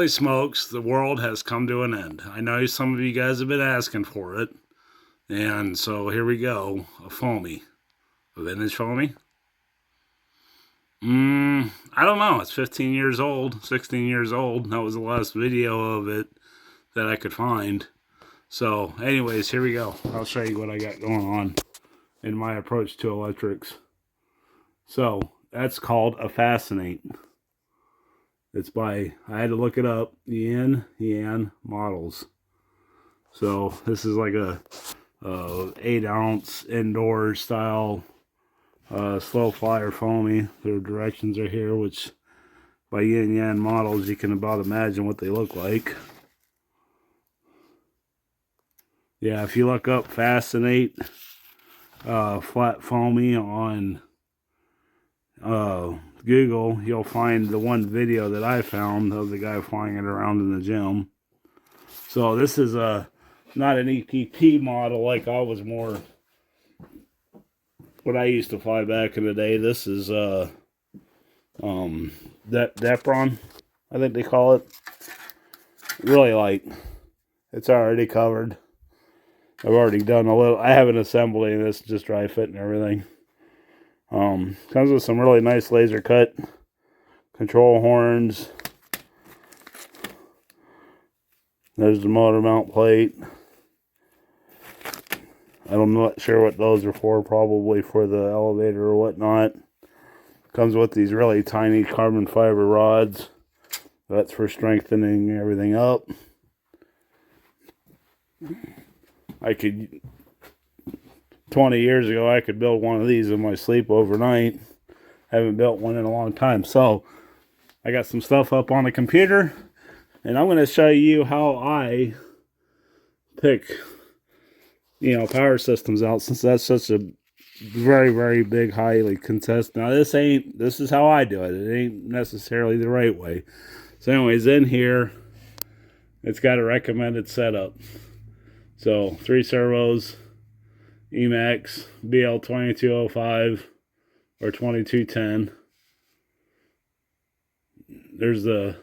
Holy smokes, the world has come to an end. I know some of you guys have been asking for it. And so here we go. A foamy. A vintage foamy? I don't know. It's 15 years old, 16 years old. That was the last video of it that I could find. So, anyways, here we go. I'll show you what I got going on in my approach to electrics. So, that's called a Fascinate. It's by, I had to look it up, Yan Models. So, this is like a 8-ounce indoor style slow flyer foamy. Their directions are here, which by Yan Models you can about imagine what they look like. Yeah, if you look up Fascinate flat foamy on Google, you'll find the one video that I found of the guy flying it around in the gym. So this is not an EPP model like I was more what I used to fly back in the day. This is Depron, I think they call it. Really light. It's already covered. I've already done a little. I haven't assembled any of this, just dry fit and everything. Comes with some really nice laser cut control horns. There's the motor mount plate. I'm not sure what those are for, probably for the elevator or whatnot. Comes with these really tiny carbon fiber rods. That's for strengthening everything up. I could, 20 years ago, I could build one of these in my sleep overnight. Haven't built one in a long time. So, I got some stuff up on the computer. And I'm going to show you how I pick, power systems out, since that's such a very, very big, highly contested. Now, this is how I do it. It ain't necessarily the right way. So anyways, in here, it's got a recommended setup. So 3 servos, Emax, BL2205 or 2210. There's the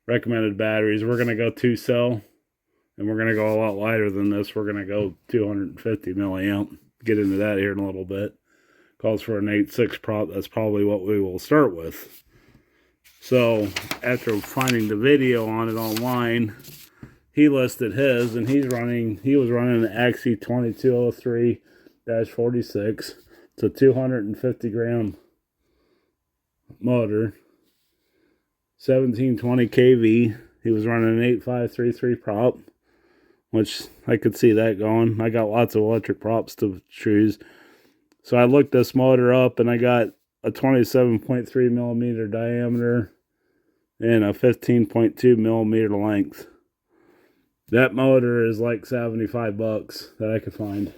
recommended batteries. We're going to go 2-cell, and we're going to go a lot lighter than this. We're going to go 250 milliamp. Get into that here in a little bit. Calls for an 8.6 prop. That's probably what we will start with. So, after finding the video on it online, he listed his, and he was running an Axie 2203-46. It's a 250 gram motor. 1720 kV. He was running an 8533 prop, which I could see that going. I got lots of electric props to choose. So I looked this motor up, and I got a 27.3 millimeter diameter and a 15.2 millimeter length. That motor is like $75 that I could find.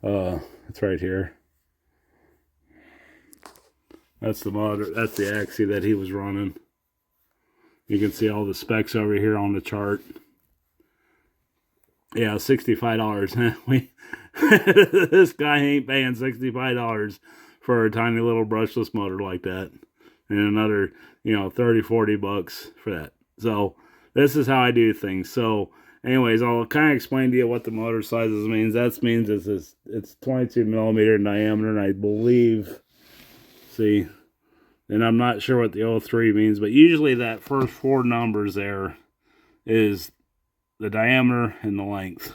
It's right here. That's the motor. That's the Axie that he was running. You can see all the specs over here on the chart. Yeah, $65. This guy ain't paying $65 for a tiny little brushless motor like that. And another, $30-40 for that. So, this is how I do things. So, anyways, I'll kind of explain to you what the motor sizes means. That means it's 22 millimeter in diameter, and I believe, see, and I'm not sure what the 03 means, but usually that first 4 numbers there is the diameter and the length,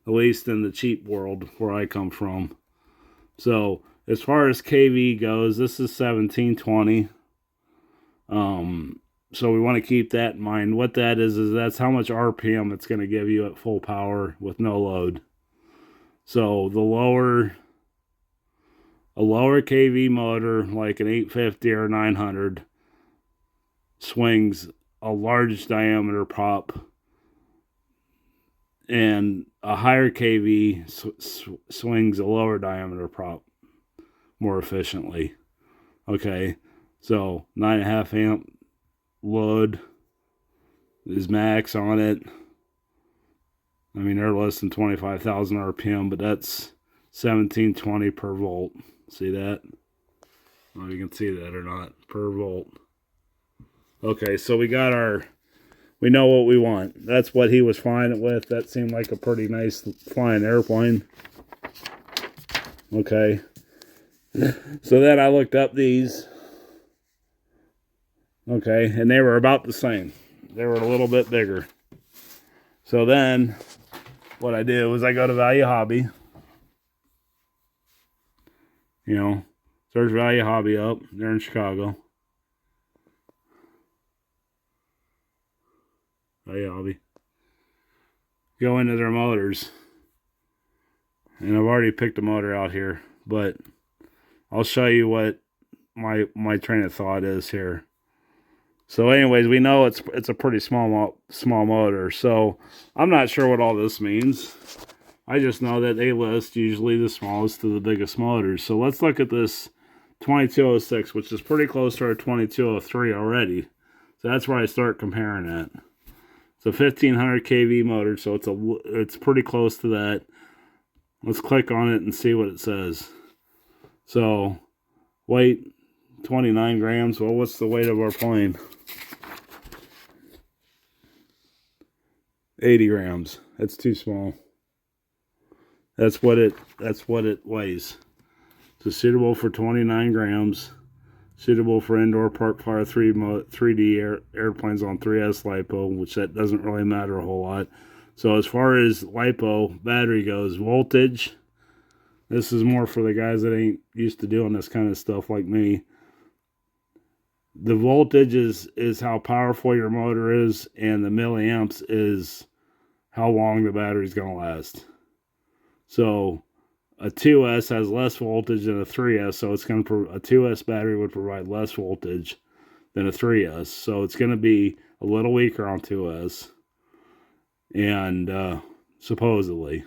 at least in the cheap world where I come from. So as far as kV goes, this is 1720. So we want to keep that in mind. What that is that's how much RPM it's going to give you at full power with no load. So a lower kV motor like an 850 or 900 swings a large diameter prop, and a higher kV swings a lower diameter prop more efficiently. Okay, so 9.5 amp load is max on it. I mean, they're less than 25,000 RPM, but that's 1720 per volt. See that? I don't know if you can see that or not. Per volt. Okay, so we got our we know what we want. That's what he was flying it with. That seemed like a pretty nice flying airplane. Okay. So then I looked up these. Okay, and they were about the same. They were a little bit bigger. So then what I did was I go to Value Hobby. You know, search Value Hobby up. They're in Chicago. Value Hobby. Go into their motors. And I've already picked a motor out here, but I'll show you what my train of thought is here. So anyways, we know it's a pretty small motor. So I'm not sure what all this means. I just know that they list usually the smallest to the biggest motors. So let's look at this 2206, which is pretty close to our 2203 already. So that's where I start comparing it. It's a 1500 kV motor, so it's pretty close to that. Let's click on it and see what it says. So weight 29 grams. Well, what's the weight of our plane? 80 grams. That's too small. That's what it weighs. So suitable for 29 grams. Suitable for indoor park fire 3D airplanes on 3S LiPo, which that doesn't really matter a whole lot. So as far as LiPo battery goes, voltage, this is more for the guys that ain't used to doing this kind of stuff like me. The voltage is how powerful your motor is, and the milliamps is how long the battery's going to last. So a 2S has less voltage than a 3S, so it's going to a 2S battery would provide less voltage than a 3S. So it's going to be a little weaker on 2S. And supposedly,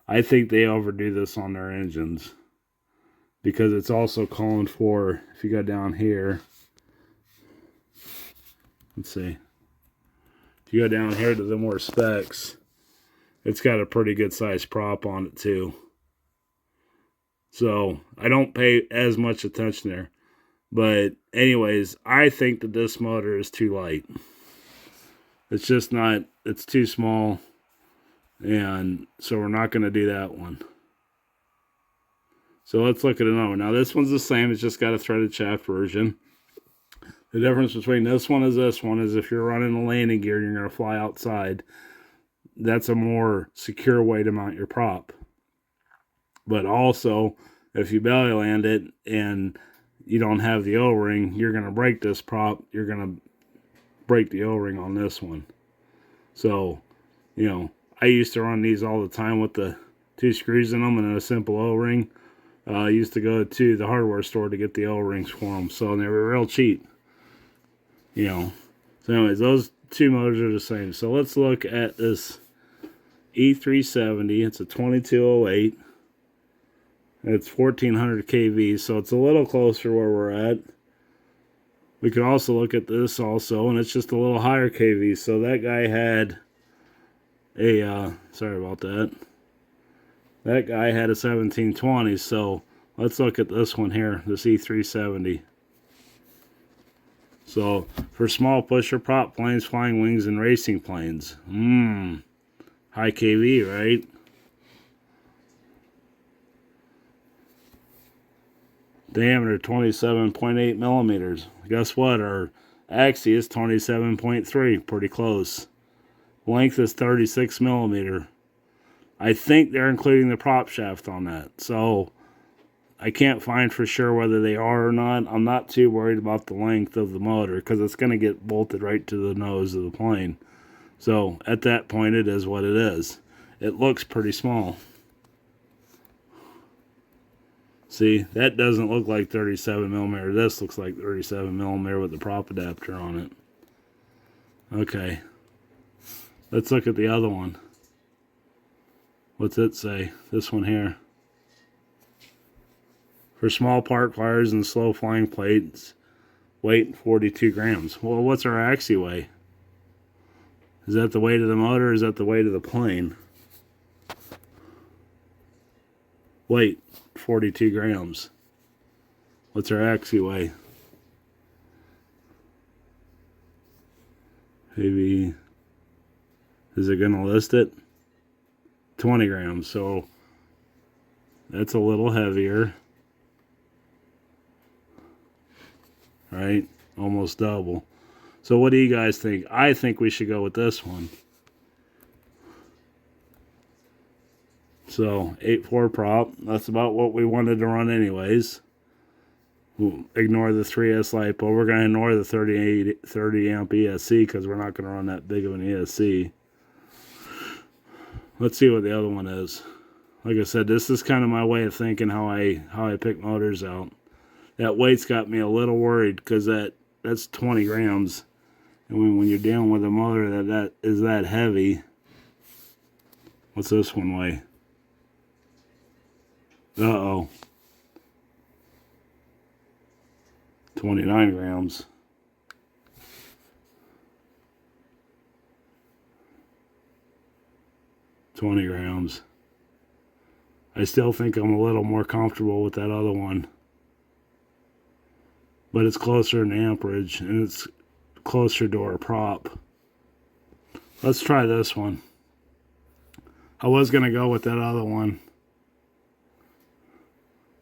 I think they overdo this on their engines, because it's also calling for, if you go down here, let's see, if you go down here to the more specs, it's got a pretty good size prop on it too. So I don't pay as much attention there. But anyways, I think that this motor is too light. It's just not, it's too small. And so we're not going to do that one. So let's look at another one. Now this one's the same, it's just got a threaded shaft version. The difference between this one is if you're running a landing gear, you're going to fly outside. That's a more secure way to mount your prop. But also, if you belly land it and you don't have the O-ring, you're going to break this prop. You're going to break the O-ring on this one. So, you know, I used to run these all the time with the 2 screws in them and a simple O-ring. I used to go to the hardware store to get the O-rings for them. So they were real cheap. You know. So anyways, those two motors are the same. So let's look at this E370. It's a 2208. It's 1400 kV, so it's a little closer where we're at. We could also look at this also, and it's just a little higher kV. So that guy had a, sorry about that. That guy had a 1720, so let's look at this one here, this E370. So, for small pusher prop planes, flying wings, and racing planes. High kV, right? Diameter 27.8 millimeters. Guess what? Our axis is 27.3. Pretty close. Length is 36 millimeter. I think they're including the prop shaft on that. So I can't find for sure whether they are or not. I'm not too worried about the length of the motor because it's going to get bolted right to the nose of the plane. So at that point, it is what it is. It looks pretty small. See, that doesn't look like 37 millimeter. This looks like 37 millimeter with the prop adapter on it. Okay. Let's look at the other one. What's it say? This one here. For small park flyers and slow flying planes, weight 42 grams. Well, what's our axis weigh? Is that the weight of the motor or is that the weight of the plane? Weight 42 grams. What's our axis weigh? Maybe, is it going to list it? 20 grams, so that's a little heavier. Right? Almost double. So what do you guys think? I think we should go with this one. So 8.4 prop. That's about what we wanted to run anyways. We'll ignore the 3S LiPo. We're going to ignore the 30 amp ESC because we're not going to run that big of an ESC. Let's see what the other one is. Like I said, this is kind of my way of thinking how I pick motors out. That weight's got me a little worried because that's 20 grams. And when you're dealing with a motor that is that heavy, what's this one weigh? Uh-oh. 29 grams. $20 grams. I still think I'm a little more comfortable with that other one. But it's closer in amperage and it's closer to our prop. Let's try this one. I was going to go with that other one.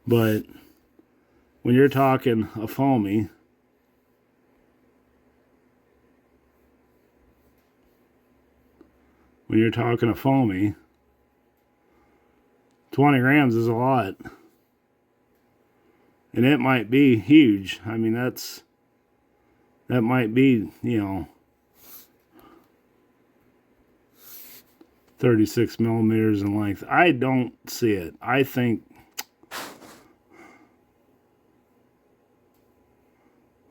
But when you're talking a foamy, when you're talking a foamy, 20 grams is a lot. And it might be huge. I mean, that might be, 36 millimeters in length. I don't see it. I think,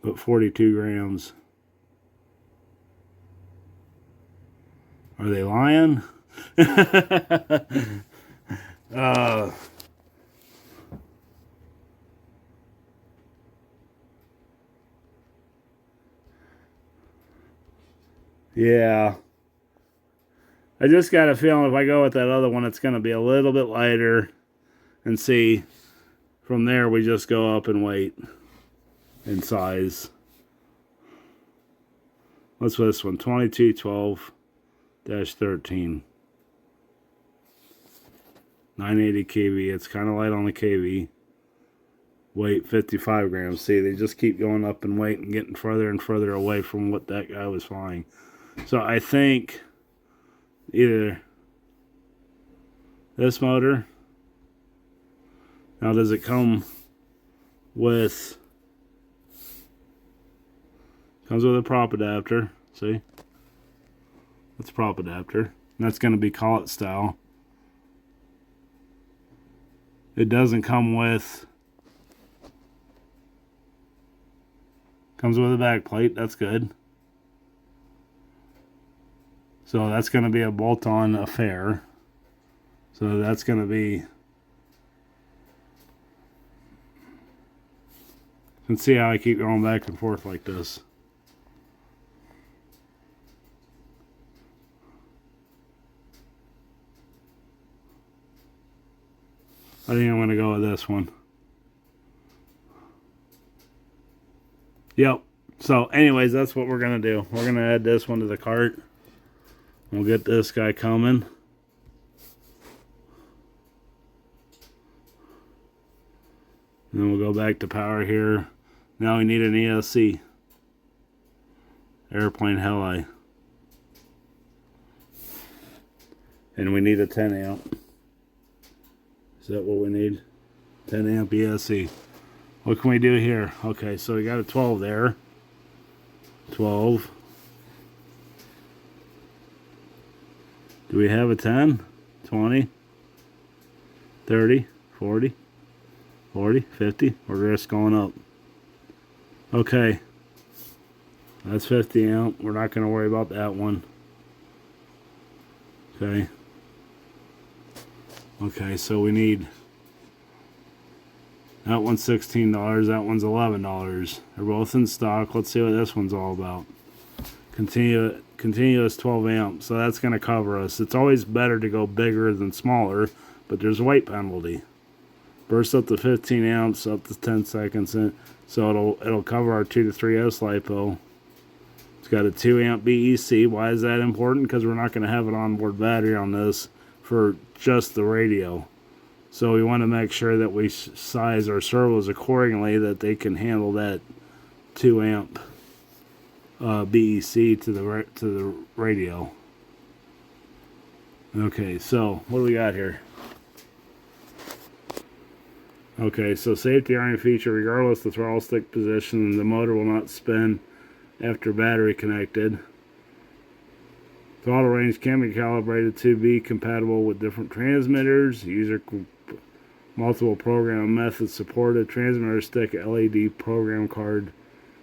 but 42 grams. Are they lying? Yeah. I just got a feeling if I go with that other one, it's going to be a little bit lighter. And see, from there, we just go up in weight and size. What's this one? 2212-13. 980 kV. It's kind of light on the kV. Weight 55 grams. See, they just keep going up in weight and getting further and further away from what that guy was flying. So I think either this motor. Now, does it come with... Comes with a prop adapter. See? That's prop adapter. And that's going to be collet style. It doesn't come with... Comes with a back plate. That's good. So that's going to be a bolt-on affair. So that's going to be... You can see how I keep going back and forth like this. I think I'm going to go with this one. Yep. So anyways, that's what we're going to do. We're going to add this one to the cart. We'll get this guy coming. And then we'll go back to power here. Now we need an ESC. Airplane heli. And we need a 10 amp. Is that what we need? 10 amp ESC. What can we do here? Okay, so we got a 12 there. 12. Do we have a 10? 20? 30? 40? 40? 50? We're just going up. Okay. That's 50 amp. We're not going to worry about that one. Okay. Okay, so we need... That one's $16. That one's $11. They're both in stock. Let's see what this one's all about. Continuous 12 amp. So that's going to cover us. It's always better to go bigger than smaller, but there's a weight penalty. Burst up to 15 amps, up to 10 seconds. So it'll cover our 2 to 3S LiPo. It's It's got a 2 amp BEC. Why is that important? Because we're not going to have an onboard battery on this for just the radio. So we want to make sure that we size our servos accordingly that they can handle that 2 amp BEC to the radio. Okay, so what do we got here? Okay, so safety iron feature, regardless of the throttle stick position, the motor will not spin after battery connected. Throttle range can be calibrated to be compatible with different transmitters. Multiple program methods supported. Transmitter stick LED program card.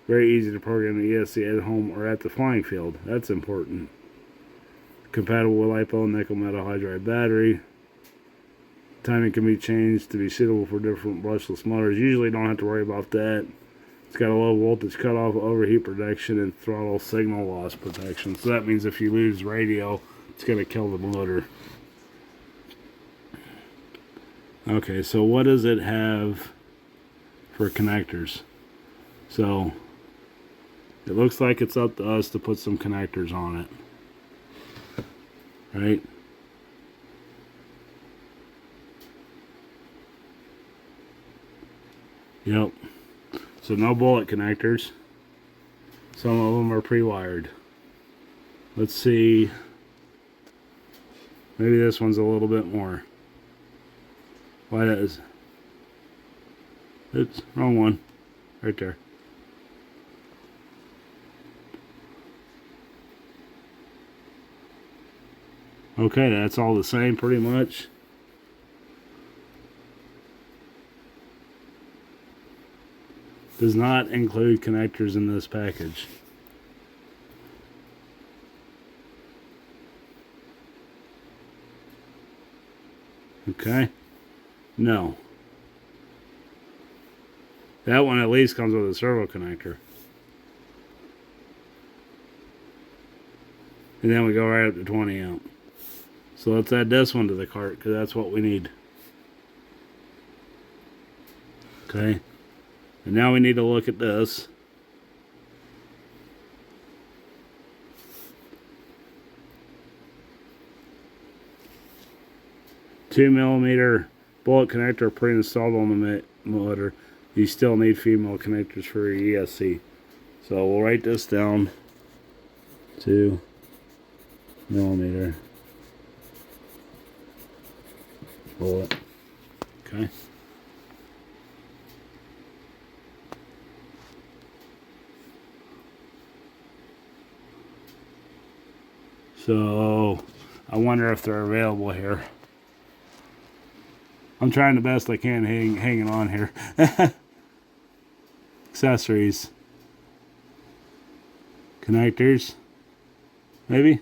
Very easy to program the ESC at home or at the flying field. That's important. Compatible with LiPo nickel metal hydride battery. Timing can be changed to be suitable for different brushless motors. Usually don't have to worry about that. It's got a low voltage cutoff, overheat protection, and throttle signal loss protection. So that means if you lose radio, it's going to kill the motor. Okay, so what does it have for connectors? So it looks like it's up to us to put some connectors on it. Right? Yep. So no bullet connectors. Some of them are pre-wired. Let's see. Maybe this one's a little bit more. Why that is? Oops, wrong one. Right there. Okay, that's all the same pretty much. Does not include connectors in this package. Okay. No. That one at least comes with a servo connector. And then we go right up to 20 amp. So let's add this one to the cart because that's what we need. Okay. And now we need to look at this. Two millimeter bullet connector pre-installed on the motor. You still need female connectors for your ESC. So we'll write this down. 2 millimeter bullet. Okay. So I wonder if they're available here. I'm trying the best I can hanging on here. Accessories. Connectors. Maybe?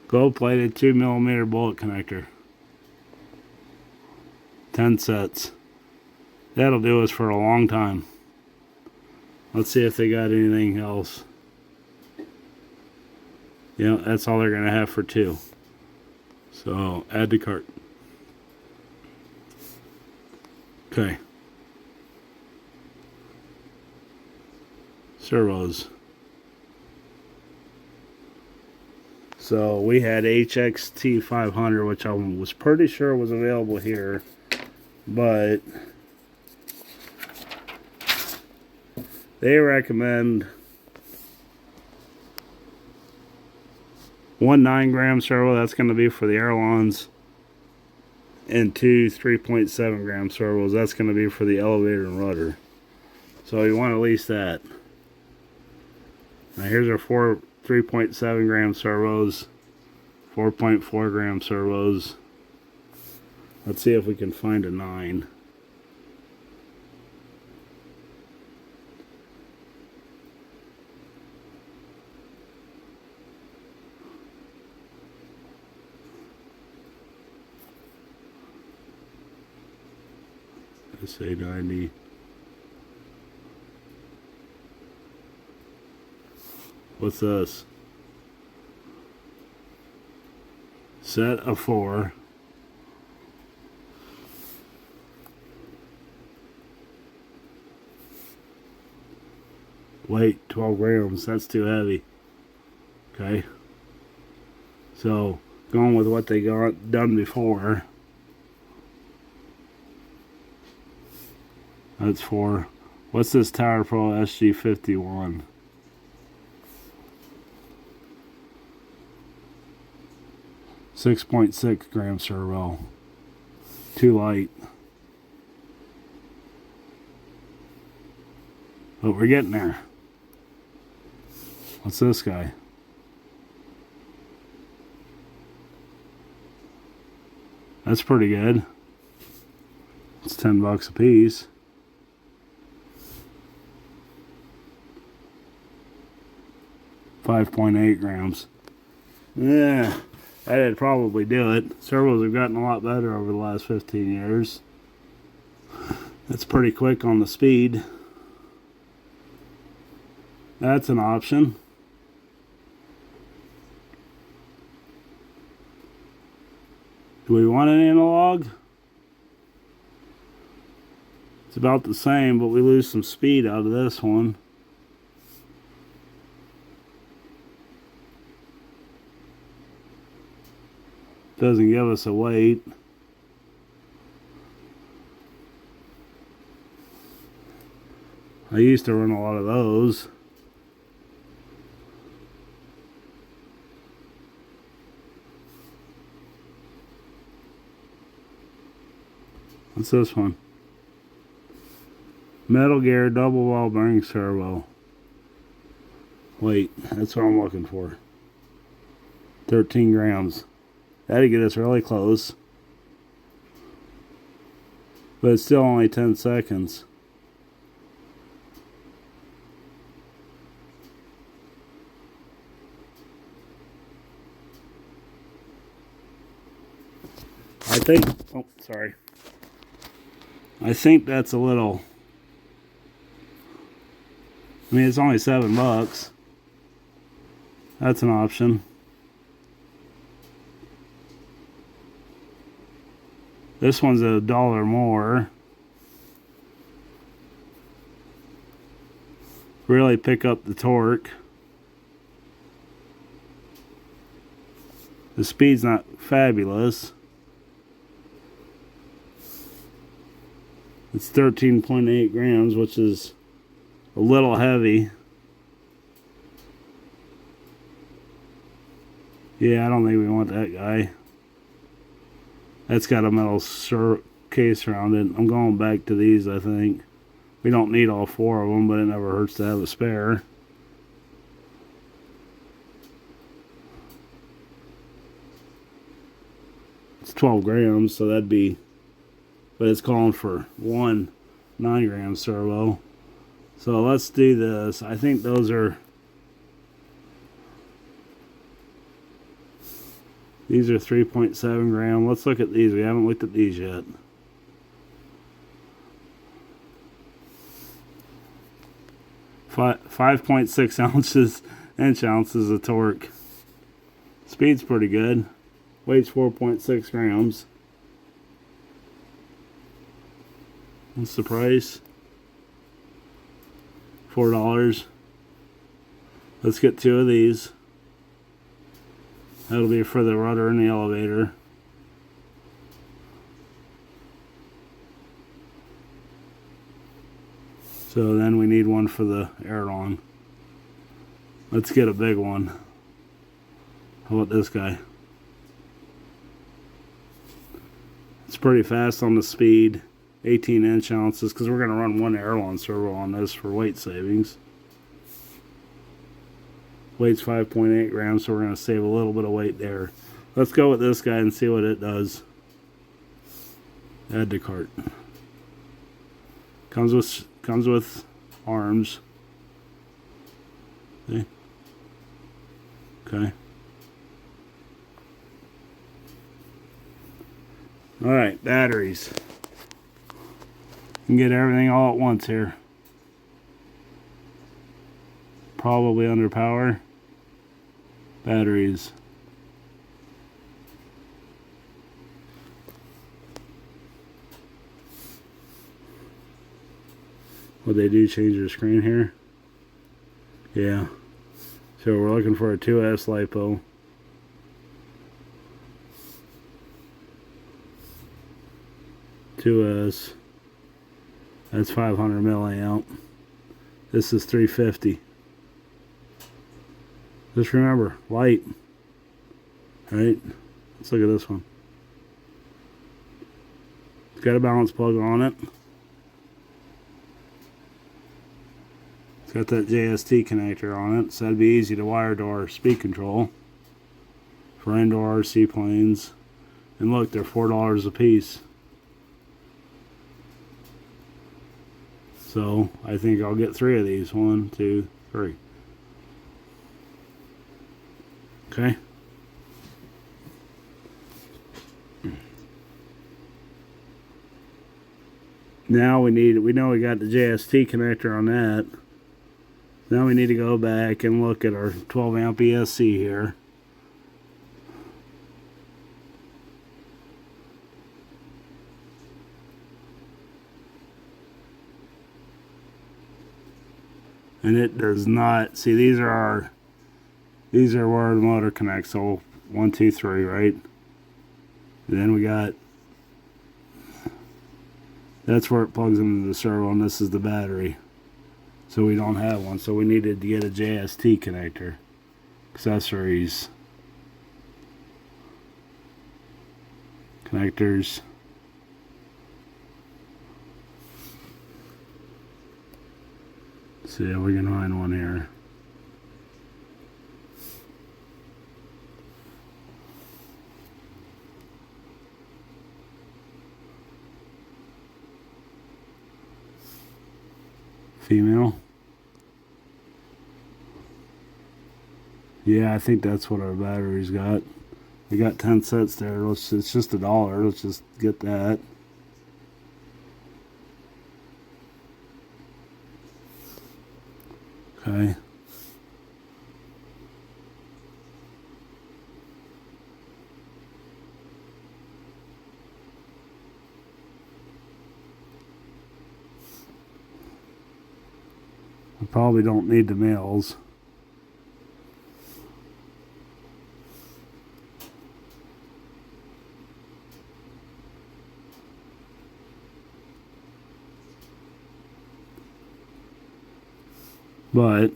Gold plated 2 millimeter bullet connector. 10 sets. That'll do us for a long time. Let's see if they got anything else. Yeah, that's all they're going to have for 2. So, add to cart. Okay. Servos. So, we had HXT 500, which I was pretty sure was available here. But they recommend 1 9-gram servo, that's going to be for the ailerons, and 2 3.7-gram servos, that's going to be for the elevator and rudder. So you want at least that. Now here's our 4 3.7-gram servos, 4.4-gram servos. Let's see if we can find a 9. SA90. What's this? Set of 4. Weight 12 grams. That's too heavy. Okay. So going with what they got done before. That's for, what's this Tower Pro SG51? .6 gram servo. Too light. But we're getting there. What's this guy? That's pretty good. It's $10 a piece. 5.8 grams. Yeah, that'd probably do it. Servos have gotten a lot better over the last 15 years. That's pretty quick on the speed. That's an option. Do we want an analog? It's about the same, but we lose some speed out of this one. Doesn't give us a weight. I used to run a lot of those. What's this one? Metal Gear double ball bearing servo. Wait, that's what I'm looking for. 13 grams. That'd get us really close. But it's still only 10 seconds. I think, oh, sorry. I think that's a little, I mean, it's only $7. That's an option. This one's $1 more. Really pick up the torque. The speed's not fabulous. It's 13.8 grams, which is a little heavy. Yeah, I don't think we want that guy. That's got a metal case around it. I'm going back to these, I think. We don't need all 4 of them, but it never hurts to have a spare. It's 12 grams, so that'd be, but it's calling for one 9-gram servo. So let's do this. I think those are, these are 3.7 gram. Let's look at these. We haven't looked at these yet. Five 5.6 inch ounces of torque. Speed's pretty good. Weight's 4.6 grams. What's the price? $4. Let's get 2 of these. That'll be for the rudder and the elevator. So then we need one for the aileron. Let's get a big one. How about this guy? It's pretty fast on the speed. 18 inch ounces, because we're going to run one aileron servo on this for weight savings. Weight's 5.8 grams, so we're going to save a little bit of weight there. Let's go with this guy and see what it does. Add to cart. Comes with arms. See? Okay. Alright, batteries. You can get everything all at once here. Probably under power. Batteries. What they do, change your screen here. Yeah. So we're looking for a 2S LiPo. That's 500 milliamp. This is 350. Just remember, light. Right? Let's look at this one. It's got a balance plug on it. It's got that JST connector on it, so that'd be easy to wire to our speed control for indoor RC planes. And look, they're $4 a piece. So I think I'll get 3 of these. 1, 2, 3. Okay. Now we know we got the JST connector on that. Now we need to go back and look at our 12 amp ESC here. And it does not, see, these are where the motor connects. So 1, 2, 3, right? And then we got, that's where it plugs into the servo, and this is the battery. So we don't have one, so we needed to get a JST connector. Accessories. Connectors. See if we can find one here. Female. Yeah, I think that's what our battery's got. We got 10 sets there. It's just $1. Let's just get that. Okay. I probably don't need the males. But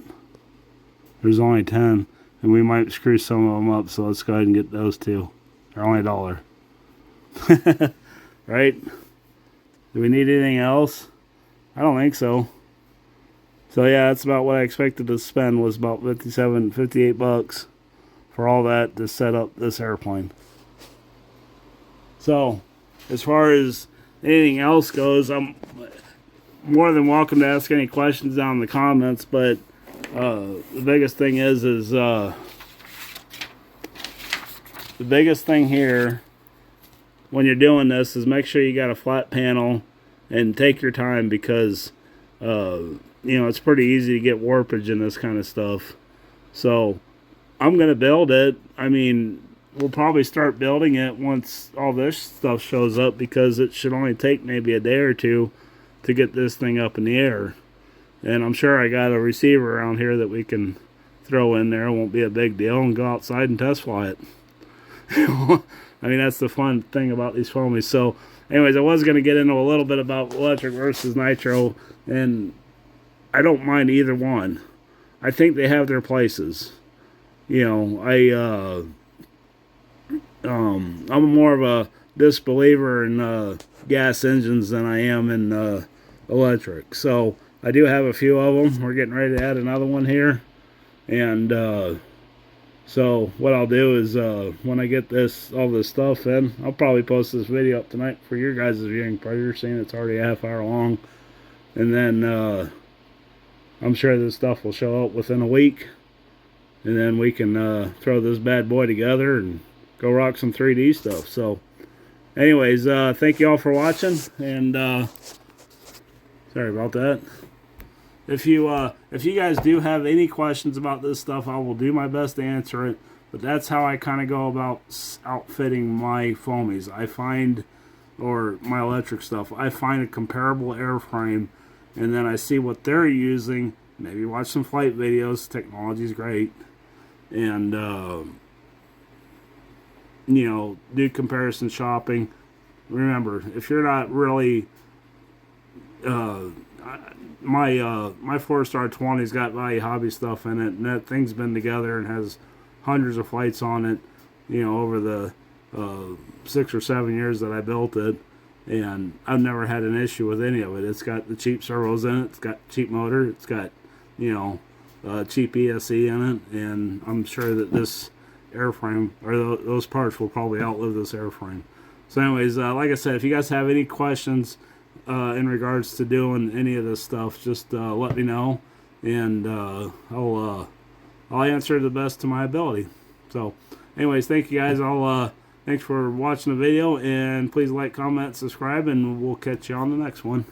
there's only 10, and we might screw some of them up, so let's go ahead and get those 2. They're only $1. Right? Do we need anything else? I don't think so. So yeah, that's about what I expected to spend, was about 58 bucks for all that to set up this airplane. So as far as anything else goes, I'm more than welcome to ask any questions down in the comments, but the biggest thing is the biggest thing here when you're doing this is make sure you got a flat panel and take your time, because you know, it's pretty easy to get warpage in this kind of stuff. So I'm gonna build it. I mean, we'll probably start building it once all this stuff shows up, because it should only take maybe a day or 2 to get this thing up in the air. And I'm sure I got a receiver around here that we can throw in there. It won't be a big deal, and go outside and test fly it. I mean, that's the fun thing about these foamies. So anyways, I was going to get into a little bit about electric versus nitro, and I don't mind either one. I think they have their places. You know, I'm more of a disbeliever in gas engines than I am in electric. So I do have a few of them. We're getting ready to add another one here, and so what I'll do is when I get all this stuff in, I'll probably post this video up tonight for your guys' viewing pleasure, seeing it's already a half-hour long. And then I'm sure this stuff will show up within a week, and then we can throw this bad boy together and go rock some 3D stuff. So anyways, thank you all for watching, and sorry about that. If you guys do have any questions about this stuff, I will do my best to answer it. But that's how I kind of go about outfitting my foamies. I find, or my electric stuff, I find a comparable airframe, and then I see what they're using, maybe watch some flight videos. Technology's great. And, you know, do comparison shopping. Remember, if you're not really, my 4-star 20's got Value Hobby stuff in it, and that thing's been together and has hundreds of flights on it, you know, over the 6 or 7 years that I built it, and I've never had an issue with any of it. It's got the cheap servos in it, it's got cheap motor, it's got, you know, cheap ESC in it, and I'm sure that this airframe, or those parts, will probably outlive this airframe. So anyways, like I said, if you guys have any questions in regards to doing any of this stuff, just let me know, and I'll answer the best to my ability. So anyways, thank you guys. Thanks for watching the video, and please like, comment, subscribe, and we'll catch you on the next one.